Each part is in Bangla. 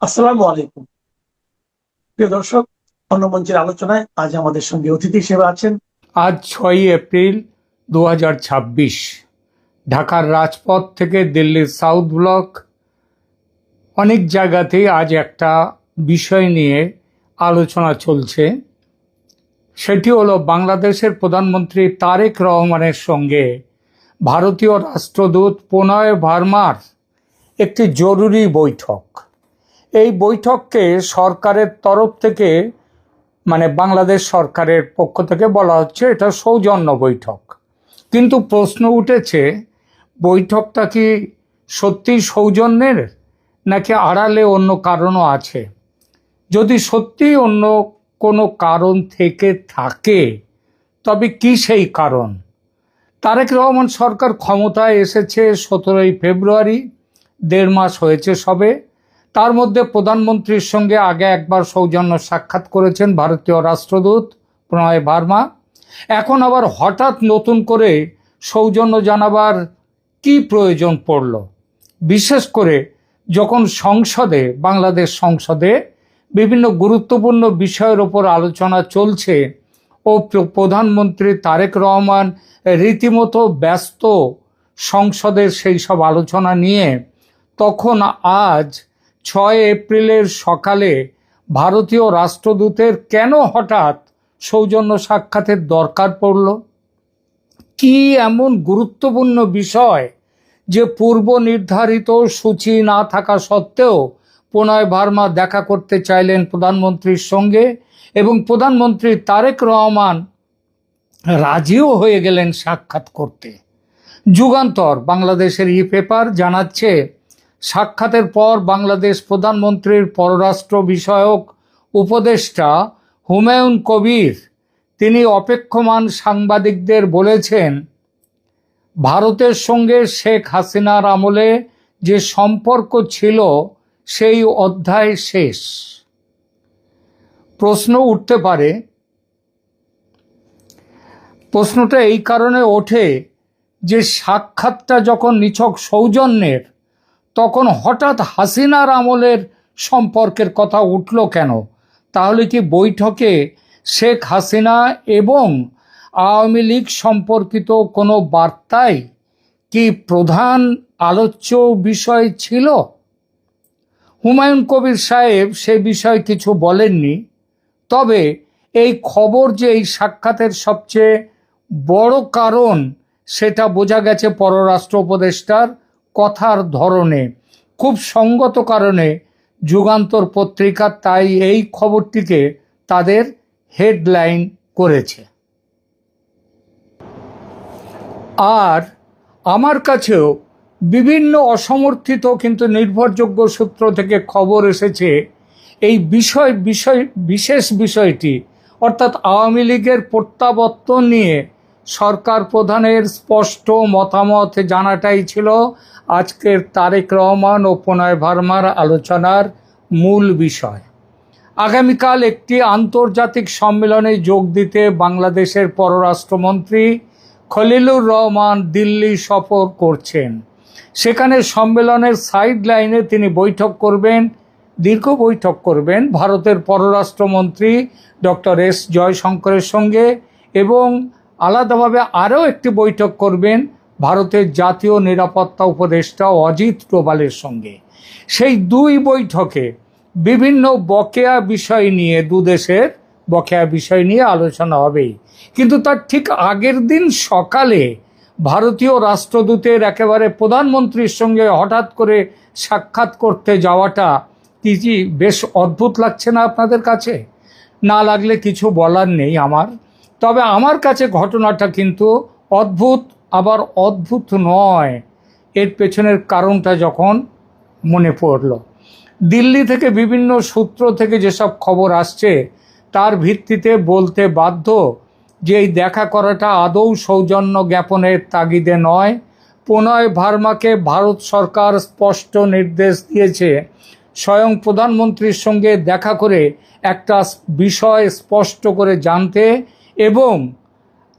আসসালামু আলাইকুম। প্রিয় দর্শক, অন্য মঞ্চের আলোচনায় আজ আমাদের সঙ্গে অতিথি হিসেবে আছেন। আজ 6ই এপ্রিল 2026। ঢাকার রাজপথ থেকে দিল্লির সাউথ ব্লক অনেক জায়গাতেই আজ একটা বিষয় নিয়ে আলোচনা চলছে। সেটি হলো বাংলাদেশের প্রধানমন্ত্রী তারেক রহমানের সঙ্গে ভারতীয় রাষ্ট্রদূত প্রণয় ভার্মার একটি জরুরি বৈঠক। এই বৈঠককে সরকারের তরফ থেকে বাংলাদেশ সরকারের পক্ষ থেকে বলা হচ্ছে এটা সৌজন্য বৈঠক। কিন্তু প্রশ্ন উঠেছে, বৈঠকটা কি সত্যি সৌজন্যের নাকি আড়ালে অন্য কারণও আছে? যদি সত্যি অন্য কোনো কারণ থেকে থাকে তবে কি সেই কারণ? তারেক রহমান সরকার ক্ষমতায় এসেছে 17ই ফেব্রুয়ারি, 1.5 মাস হয়েছে সবে। তার মধ্যে প্রধানমন্ত্রীর সঙ্গে আগে একবার সৌজন্য সাক্ষাৎ করেছেন ভারতীয় রাষ্ট্রদূত প্রণয় ভার্মা। এখন আবার হঠাৎ নতুন করে সৌজন্য জানাবার কি প্রয়োজন পড়ল? বিশেষ করে যখন বাংলাদেশ সংসদে বিভিন্ন গুরুত্বপূর্ণ বিষয়ের ওপর আলোচনা চলছে ও প্রধানমন্ত্রী তারেক রহমান রীতিমতো ব্যস্ত সংসদের সেই সব আলোচনা নিয়ে, তখন আজ 6 এপ্রিলের সকালে ভারতীয় রাষ্ট্রদূতের কেন হঠাৎ সৌজন্য সাক্ষাতের দরকার পড়ল? কি এমন গুরুত্বপূর্ণ বিষয় যে পূর্ব নির্ধারিত সূচি না থাকা সত্ত্বেও প্রণয় ভার্মা দেখা করতে চাইলেন প্রধানমন্ত্রীর সঙ্গে, এবং প্রধানমন্ত্রী তারেক রহমান রাজিও হয়ে গেলেন সাক্ষাৎ করতে? যুগান্তর বাংলাদেশের পেপার জানাচ্ছে, সাক্ষাতের পর বাংলাদেশ প্রধানমন্ত্রীর পররাষ্ট্র বিষয়ক উপদেষ্টা হুমায়ুন কবির তিনি অপেক্ষমান সাংবাদিকদের বলেছেন, ভারতের সঙ্গে শেখ হাসিনার আমলে যে সম্পর্ক ছিল সেই অধ্যায় শেষ। প্রশ্ন উঠতে পারে, প্রশ্নটা এই কারণে ওঠে যে সাক্ষাৎটা যখন নিছক সৌজন্যের, তখন হঠাৎ হাসিনার আমলের সম্পর্কের কথা উঠল কেন? তাহলে কি বৈঠকে শেখ হাসিনা এবং আওয়ামী লীগ সম্পর্কিত কোনো বার্তাই কি প্রধান আলোচ্য বিষয় ছিল? হুমায়ুন কবির সাহেব সে বিষয়ে কিছু বলেননি। তবে এই খবর যে এই সাক্ষাতের সবচেয়ে বড় কারণ, সেটা বোঝা গেছে পররাষ্ট্র উপদেষ্টার কথার ধরনে। খুব সঙ্গত কারণে যুগান্তর পত্রিকা তাই এই খবরটিকে তাদের হেডলাইন করেছে। আর আমার কাছেও বিভিন্ন অসমর্থিত কিন্তু নির্ভরযোগ্য সূত্র থেকে খবর এসেছে এই বিশেষ বিষয়টি, অর্থাৎ আওয়ামী লীগের প্রত্যাবর্তন নিয়ে সরকার প্রধানের স্পষ্ট মতামত জানাটাই ছিল আজকের তারেক রহমান ও প্রণয় ভার্মার আলোচনার মূল বিষয়। আগামীকাল একটি আন্তর্জাতিক সম্মেলনে যোগ দিতে বাংলাদেশের পররাষ্ট্রমন্ত্রী খলিলুর রহমান দিল্লি সফর করছেন। সেখানে সম্মেলনের সাইড লাইনে তিনি দীর্ঘ বৈঠক করবেন ভারতের পররাষ্ট্রমন্ত্রী ডক্টর এস জয়শঙ্করের সঙ্গে, এবং আলাদাভাবে আরও একটি বৈঠক করবেন ভারতের জাতীয় নিরাপত্তা উপদেষ্টা অজিত ডোভালের সঙ্গে। সেই দুই বৈঠকে বিভিন্ন বকেয়া বিষয় নিয়ে, দুদেশের বকেয়া বিষয় নিয়ে আলোচনা হবেই। কিন্তু তার ঠিক আগের দিন সকালে ভারতীয় রাষ্ট্রদূতের একেবারে প্রধানমন্ত্রীর সঙ্গে হঠাৎ করে সাক্ষাৎ করতে যাওয়াটা কি বেশ অদ্ভুত লাগছে না আপনাদের কাছে? না লাগলে কিছু বলার নেই আমার। তবে আমার কাছে ঘটনাটা কিন্তু অদ্ভুত, আবার অদ্ভুত নয়। এর পেছনের কারণটা যখন মনে পড়ল, দিল্লি থেকে বিভিন্ন সূত্র থেকে যেসব খবর আসছে তার ভিত্তিতে বলতে বাধ্য যে এই দেখা করাটা আদৌ সৌজন্য জ্ঞাপনের তাগিদে নয়। প্রণয় ভার্মাকে ভারত সরকার স্পষ্ট নির্দেশ দিয়েছে স্বয়ং প্রধানমন্ত্রীর সঙ্গে দেখা করে একটা বিষয় স্পষ্ট করে জানতে, এবং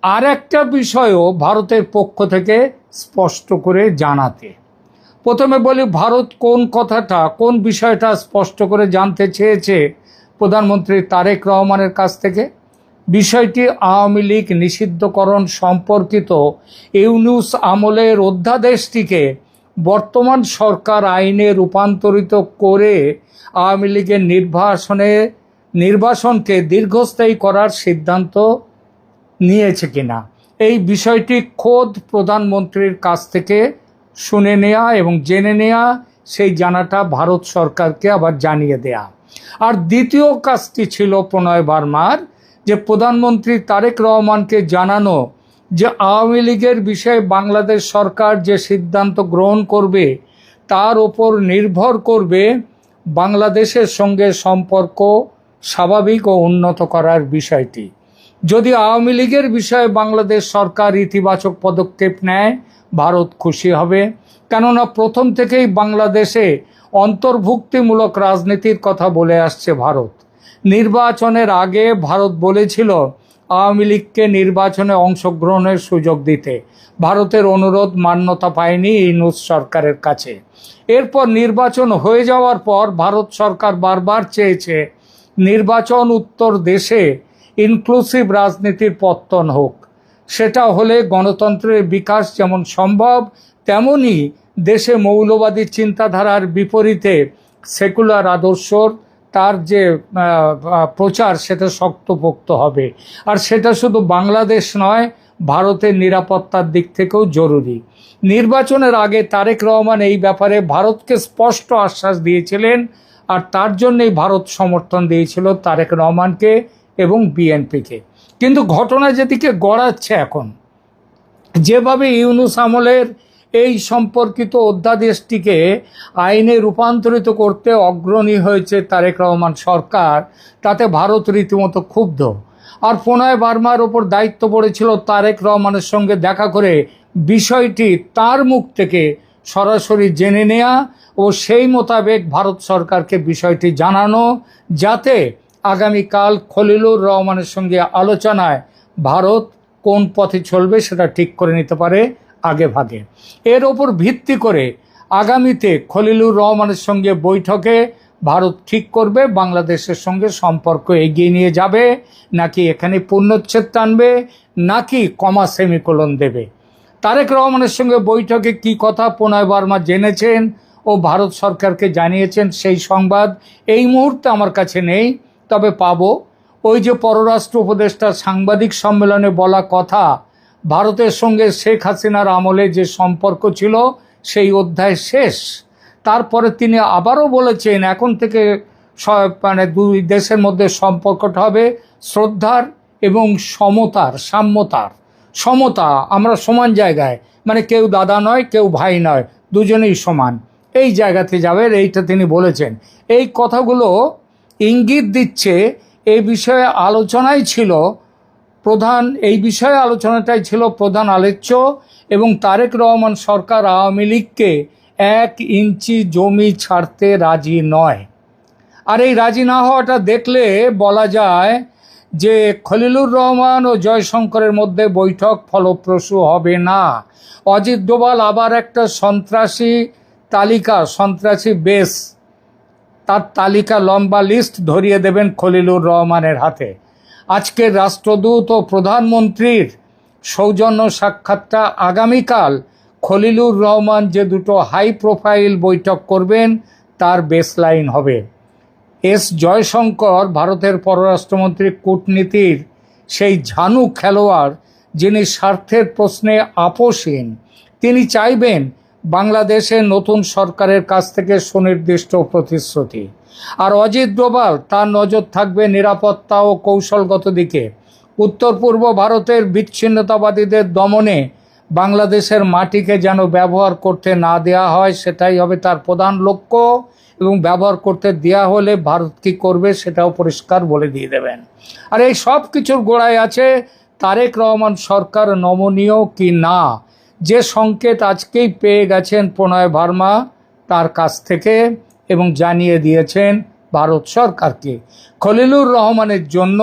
আর একটা বিষয়ও ভারতের পক্ষ থেকে স্পষ্ট করে জানাতে। প্রথমে বলি, ভারত কোন বিষয়টা স্পষ্ট করে জানতে চেয়েছে প্রধানমন্ত্রী তারেক রহমানের কাছ থেকে। বিষয়টি আওয়ামী লীগ নিষিদ্ধকরণ সম্পর্কিত ইউনূস আমলের অধ্যাদেশটিকে বর্তমান সরকার আইনে রূপান্তরিত করে আওয়ামী লীগের নির্বাসনকে দীর্ঘস্থায়ী করার সিদ্ধান্ত নিয়েছে কিনা, এই বিষয়টি খোদ প্রধানমন্ত্রীর কাছ থেকে শুনে নেওয়া এবং জেনে নেওয়া, সেই জানাটা ভারত সরকারকে আবার জানিয়ে দেয়া। আর দ্বিতীয় কাজটি ছিল প্রণয় বার্মার, যে প্রধানমন্ত্রী তারেক রহমানকে জানানো যে আওয়ামী লীগের বিষয়ে বাংলাদেশ সরকার যে সিদ্ধান্ত গ্রহণ করবে তার ওপর নির্ভর করবে বাংলাদেশের সঙ্গে সম্পর্ক স্বাভাবিক ও উন্নত করার বিষয়টি। যদি আওয়ামী লীগের বিষয়ে বাংলাদেশ সরকার ইতিবাচক পদক্ষেপ নেয়, ভারত খুশি হবে। কেননা প্রথম থেকেই বাংলাদেশে অন্তর্ভুক্তিমূলক রাজনীতির কথা বলে আসছে ভারত। নির্বাচনের আগে ভারত বলেছিল আওয়ামী লীগকে নির্বাচনে অংশগ্রহণের সুযোগ দিতে। ভারতের অনুরোধ মান্যতা পায়নি ইউনূস সরকারের কাছে। এরপর নির্বাচন হয়ে যাওয়ার পর ভারত সরকার বারবার চেয়েছে নির্বাচন উত্তর দেশে ইনক্লুসিভ রাজনীতির পত্তন হোক। সেটা হলে গণতন্ত্রের বিকাশ যেমন সম্ভব, তেমনি দেশে মৌলবাদী চিন্তাধারার বিপরীতে সেকুলার আদর্শর তার যে প্রচার সেটা শক্তপোক্ত হবে। আর সেটা শুধু বাংলাদেশ নয়, ভারতের নিরাপত্তার দিক থেকেও জরুরি। নির্বাচনের আগে তারেক রহমান এই ব্যাপারে ভারতকে স্পষ্ট আশ্বাস দিয়েছিলেন, আর তার জন্যই ভারত সমর্থন দিয়েছিল তারেক রহমানকে এবং বিএনপিকে। কিন্তু ঘটনা যেদিকে গড়াচ্ছে এখন, যেভাবে ইউনূস আমলের এই সম্পর্কিত অধ্যাদেশটিকে আইনে রূপান্তরিত করতে অগ্রণী হয়েছে তারেক রহমান সরকার, তাতে ভারত রীতিমতো ক্ষুব্ধ। আর প্রণয় বার্মার ওপর দায়িত্ব পড়েছিল তারেক রহমানের সঙ্গে দেখা করে বিষয়টি তার মুখ থেকে সরাসরি জেনে নেওয়া ও সেই মোতাবেক ভারত সরকারকে বিষয়টি জানানো, যাতে আগামীকাল খলিলুর রহমানের সঙ্গে আলোচনায় ভারত কোন পথে চলবে সেটা ঠিক করে নিতে পারে আগে ভাগে। এর ওপর ভিত্তি করে আগামীতে খলিলুর রহমানের সঙ্গে বৈঠকে ভারত ঠিক করবে বাংলাদেশের সঙ্গে সম্পর্ক এগিয়ে নিয়ে যাবে, নাকি এখানে পূর্ণচ্ছেদ টানবে, নাকি কমা সেমিকোলন দেবে। তারেক রহমানের সঙ্গে বৈঠকে কি কথা প্রণয় বার্মা জেনেছেন ও ভারত সরকারকে জানিয়েছেন, সেই সংবাদ এই মুহূর্তে আমার কাছে নেই, তবে পাবো। ওই যে পররাষ্ট্র উপদেষ্টার সাংবাদিক সম্মেলনে বলা কথা, ভারতের সঙ্গে শেখ হাসিনার আমলে যে সম্পর্ক ছিল সেই অধ্যায় শেষ। তারপরে তিনি আবারও বলেছেন এখন থেকে দুই দেশের মধ্যে সম্পর্কটা হবে শ্রদ্ধার এবং সমতা। আমরা সমান জায়গায়, কেউ দাদা নয়, কেউ ভাই নয়, দুজনেই সমান, এই জায়গাতে যাবে, এইটা তিনি বলেছেন। এই কথাগুলো ইঙ্গিত দিচ্ছে এই বিষয়ে আলোচনাটাই ছিল প্রধান আলোচ্য, এবং তারেক রহমান সরকার আওয়ামী লীগকে 1 ইঞ্চি জমি ছাড়তে রাজি নয়। আর এই রাজি না হওয়াটা দেখলে বলা যায় যে খলিলুর রহমান ও জয়শঙ্করের মধ্যে বৈঠক ফলপ্রসূ হবে না। অজিত ডোভাল আবার একটা সন্ত্রাসী বেস, তার তালিকা, লম্বা লিস্ট ধরিয়ে দেবেন খলিলুর রহমানের হাতে। আজকের রাষ্ট্রদূত ও প্রধানমন্ত্রীর সৌজন্য সাক্ষাৎটা আগামীকাল খলিলুর রহমান যে দুটো হাই প্রোফাইল বৈঠক করবেন তার বেসলাইন হবে। এস জয়শঙ্কর ভারতের পররাষ্ট্রমন্ত্রী কূটনীতির সেই ঝানু খেলোয়াড়, যিনি স্বার্থের প্রশ্নে আপোষহীন। তিনি চাইবেন বাংলাদেশের নতুন সরকারের কাছ থেকে সুনির্দিষ্ট প্রতিশ্রুতি। আর অজিত ডোভাল, তার নজর থাকবে নিরাপত্তা ও কৌশলগত দিকে। উত্তর পূর্ব ভারতের বিচ্ছিন্নতাবাদীদের দমনে বাংলাদেশের মাটিকে যেন ব্যবহার করতে না দেওয়া হয়, সেটাই হবে তার প্রধান লক্ষ্য। এবং ব্যবহার করতে দেওয়া হলে ভারত কী করবে সেটাও পরিষ্কার বলে দিয়ে দেবেন। আর এই সব কিছুর গোড়ায় আছে তারেক রহমান সরকার নমনীয় কি না, যে সংকেত আজকেই পেয়ে গেছেন প্রণয় বার্মা তার কাছ থেকে, এবং জানিয়ে দিয়েছেন ভারত সরকারকে। খলিলুর রহমানের জন্য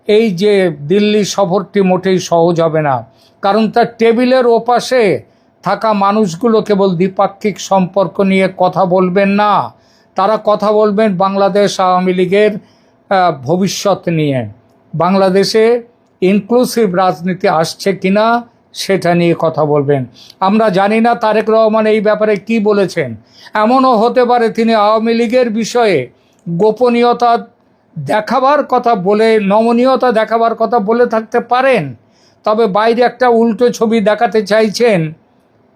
এই যে দিল্লি সফরটি মোটেই সহজ হবে না, কারণ তার টেবিলের ওপাশে থাকা মানুষগুলো কেবল দ্বিপাক্ষিক সম্পর্ক নিয়ে কথা বলবেন না, তারা কথা বলবেন বাংলাদেশ আওয়ামী লীগের ভবিষ্যৎ নিয়ে। বাংলাদেশে ইনক্লুসিভ রাজনীতি আসছে কিনা সেটা নিয়ে কথা বলবেন। আমরা জানি না তারেক রহমান এই ব্যাপারে কি বলেছেন। এমনও হতে পারে তিনি আওয়ামী লীগের বিষয়ে গোপনীয়তা দেখাবার কথা বলে, নমনীয়তা দেখাবার কথা বলে থাকতে পারেন, তবে বাইরে একটা উল্টো ছবি দেখাতে চাইছেন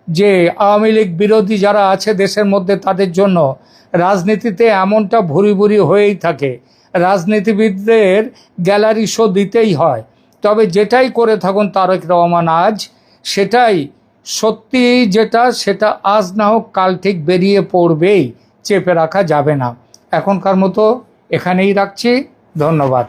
যে আওয়ামী লীগ বিরোধী যারা আছে দেশের মধ্যে তাদের জন্য রাজনীতিতে এমনটা ভুরি ভুরি হয়েই থাকে, রাজনীতিবিদদের গ্যালারি শো দিতেই হয়। তবে যেটাই করে থাকুন তারেক রহমান আজ, সেটাই সত্যি, যেটা সেটা আজ না হোক কাল ঠিক বেরিয়ে পড়বেই, চেপে রাখা যাবে না। এখনকার মতো এখানেই রাখছি, ধন্যবাদ।